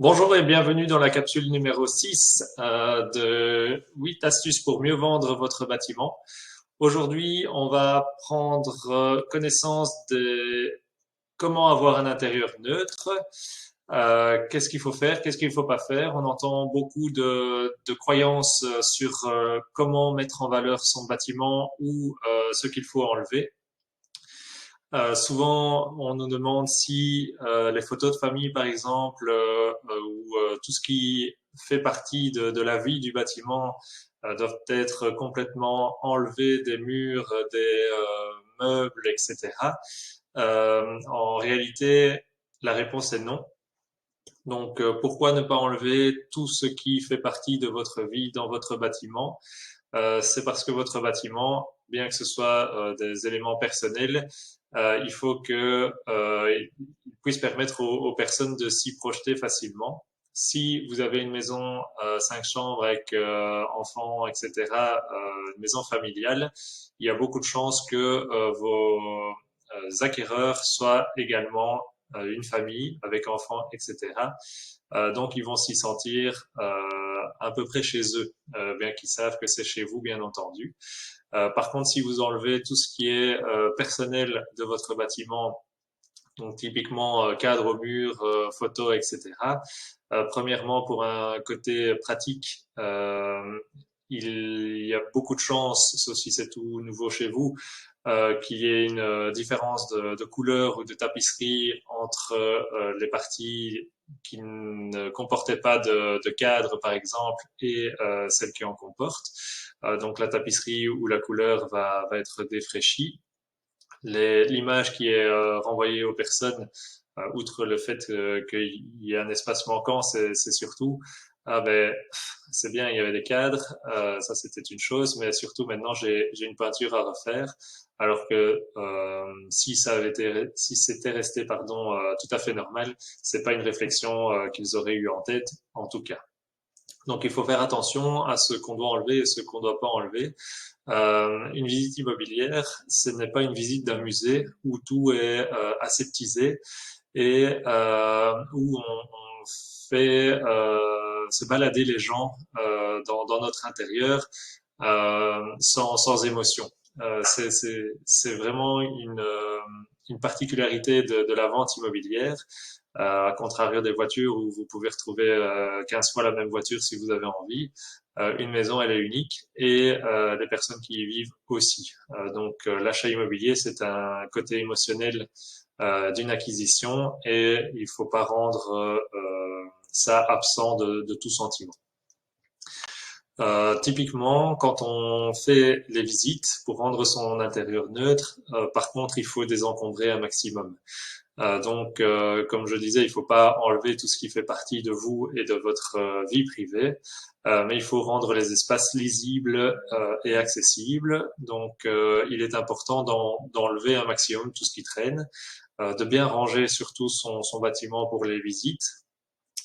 Bonjour et bienvenue dans la capsule numéro 6 de 8 astuces pour mieux vendre votre bâtiment. Aujourd'hui, on va prendre connaissance de comment avoir un intérieur neutre, qu'est-ce qu'il faut faire, qu'est-ce qu'il ne faut pas faire. On entend beaucoup de croyances sur comment mettre en valeur son bâtiment ou ce qu'il faut enlever. Souvent, on nous demande si les photos de famille, par exemple, ou tout ce qui fait partie de la vie du bâtiment doivent être complètement enlevés des murs, des meubles, etc. En réalité, la réponse est non. Donc, pourquoi ne pas enlever tout ce qui fait partie de votre vie dans votre bâtiment? C'est parce que votre bâtiment, bien que ce soit des éléments personnels, il faut que il puisse permettre aux personnes de s'y projeter facilement. Si vous avez une maison 5 chambres avec enfants, etc., une maison familiale, il y a beaucoup de chances que vos acquéreurs soient également une famille avec enfants, etc. Donc, ils vont s'y sentir à peu près chez eux, bien qu'ils savent que c'est chez vous, bien entendu. Par contre, si vous enlevez tout ce qui est personnel de votre bâtiment, donc typiquement cadre au mur, photos, etc. Premièrement, pour un côté pratique, il y a beaucoup de chances, sauf si c'est tout nouveau chez vous, qu'il y ait une différence de couleur ou de tapisserie entre les parties qui ne comportaient pas de cadre, par exemple, et celles qui en comportent. Donc la tapisserie ou la couleur va être défraîchie. L'image qui est renvoyée aux personnes, outre le fait qu'il y a un espace manquant, c'est surtout ah ben c'est bien, il y avait des cadres, ça c'était une chose, mais surtout maintenant j'ai une peinture à refaire, alors que si c'était resté pardon tout à fait normal, c'est pas une réflexion qu'ils auraient eu en tête en tout cas. Donc il faut faire attention à ce qu'on doit enlever et ce qu'on doit pas enlever. Une visite immobilière, ce n'est pas une visite d'un musée où tout est aseptisé et où on fait se balader les gens dans notre intérieur sans émotion. C'est vraiment une particularité de la vente immobilière, à contrario des voitures où vous pouvez retrouver 15 fois la même voiture si vous avez envie. Une maison, elle est unique et les personnes qui y vivent aussi. Donc l'achat immobilier, c'est un côté émotionnel d'une acquisition et il faut pas rendre ça absent de tout sentiment. Typiquement, quand on fait les visites pour rendre son intérieur neutre, par contre, il faut désencombrer un maximum. Donc, comme je disais, il faut pas enlever tout ce qui fait partie de vous et de votre vie privée, mais il faut rendre les espaces lisibles et accessibles. Donc, il est important d'enlever un maximum tout ce qui traîne, de bien ranger surtout son bâtiment pour les visites.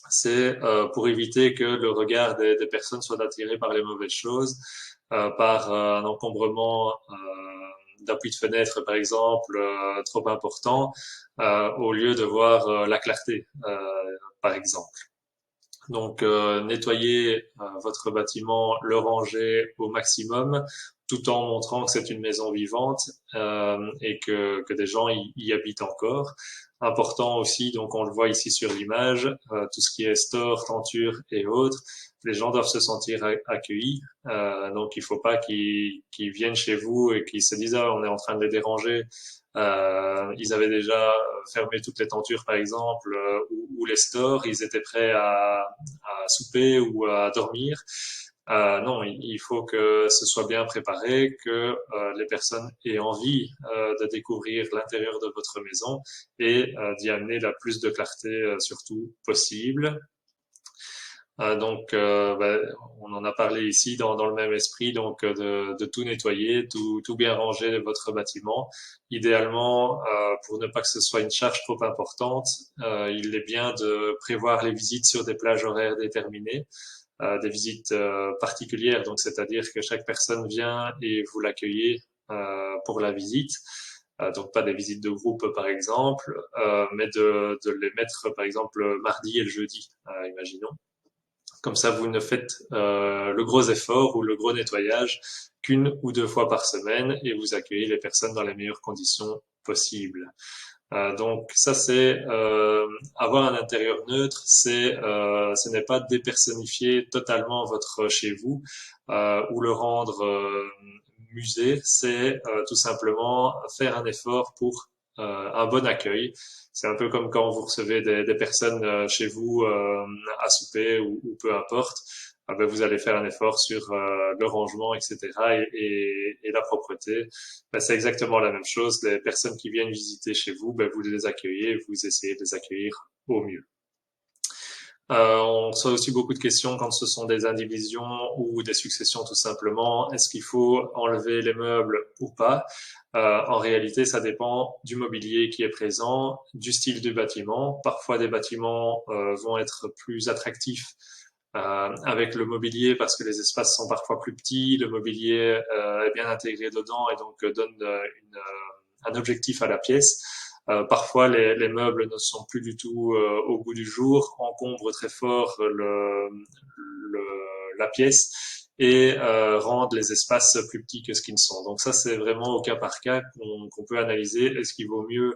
C'est pour éviter que le regard des personnes soit attiré par les mauvaises choses, par un encombrement d'appui de fenêtre, par exemple, trop important, au lieu de voir la clarté, par exemple. Donc, nettoyer votre bâtiment, le ranger au maximum, tout en montrant que c'est une maison vivante et que des gens y habitent encore. Important aussi, donc on le voit ici sur l'image, tout ce qui est store, tenture et autres, les gens doivent se sentir accueillis. Donc, il faut pas qu'ils viennent chez vous et qu'ils se disent ah on est en train de les déranger. Ils avaient déjà fermé toutes les tentures, par exemple, ou les stores. Ils étaient prêts à souper ou à dormir. Non, il faut que ce soit bien préparé, que les personnes aient envie de découvrir l'intérieur de votre maison et d'y amener la plus de clarté surtout possible. Donc, on en a parlé ici dans le même esprit, donc de tout nettoyer, tout bien ranger de votre bâtiment. Idéalement, pour ne pas que ce soit une charge trop importante, il est bien de prévoir les visites sur des plages horaires déterminées, des visites particulières, donc c'est-à-dire que chaque personne vient et vous l'accueillez pour la visite. Donc pas des visites de groupe par exemple, mais de les mettre par exemple le mardi et le jeudi, imaginons. Comme ça, vous ne faites le gros effort ou le gros nettoyage qu'une ou deux fois par semaine et vous accueillez les personnes dans les meilleures conditions possibles. Donc ça c'est avoir un intérieur neutre, ce n'est pas dépersonnifier totalement votre chez vous ou le rendre musée, c'est tout simplement faire un effort pour un bon accueil. C'est un peu comme quand vous recevez des personnes chez vous à souper ou peu importe. Ben, vous allez faire un effort sur le rangement, etc. Et la propreté. Ben, c'est exactement la même chose. Les personnes qui viennent visiter chez vous, ben, vous les accueillez, vous essayez de les accueillir au mieux. On reçoit aussi beaucoup de questions quand ce sont des indivisions ou des successions tout simplement. Est-ce qu'il faut enlever les meubles ou pas? En réalité, ça dépend du mobilier qui est présent, du style du bâtiment. Parfois, des bâtiments vont être plus attractifs avec le mobilier parce que les espaces sont parfois plus petits, le mobilier est bien intégré dedans et donc donne un objectif à la pièce. Parfois, les meubles ne sont plus du tout au goût du jour, encombrent très fort la pièce et rendent les espaces plus petits que ce qu'ils ne sont. Donc ça, c'est vraiment au cas par cas qu'on peut analyser. Est-ce qu'il vaut mieux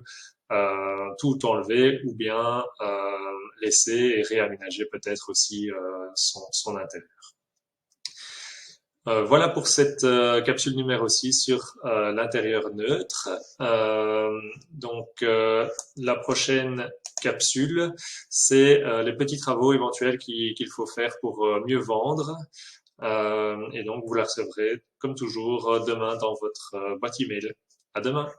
tout enlever ou bien laisser et réaménager peut-être aussi son intérieur. Voilà pour cette capsule numéro 6 sur l'intérieur neutre. Donc la prochaine capsule, c'est les petits travaux éventuels qu'il faut faire pour mieux vendre. Et donc vous la recevrez comme toujours demain dans votre boîte email. À demain.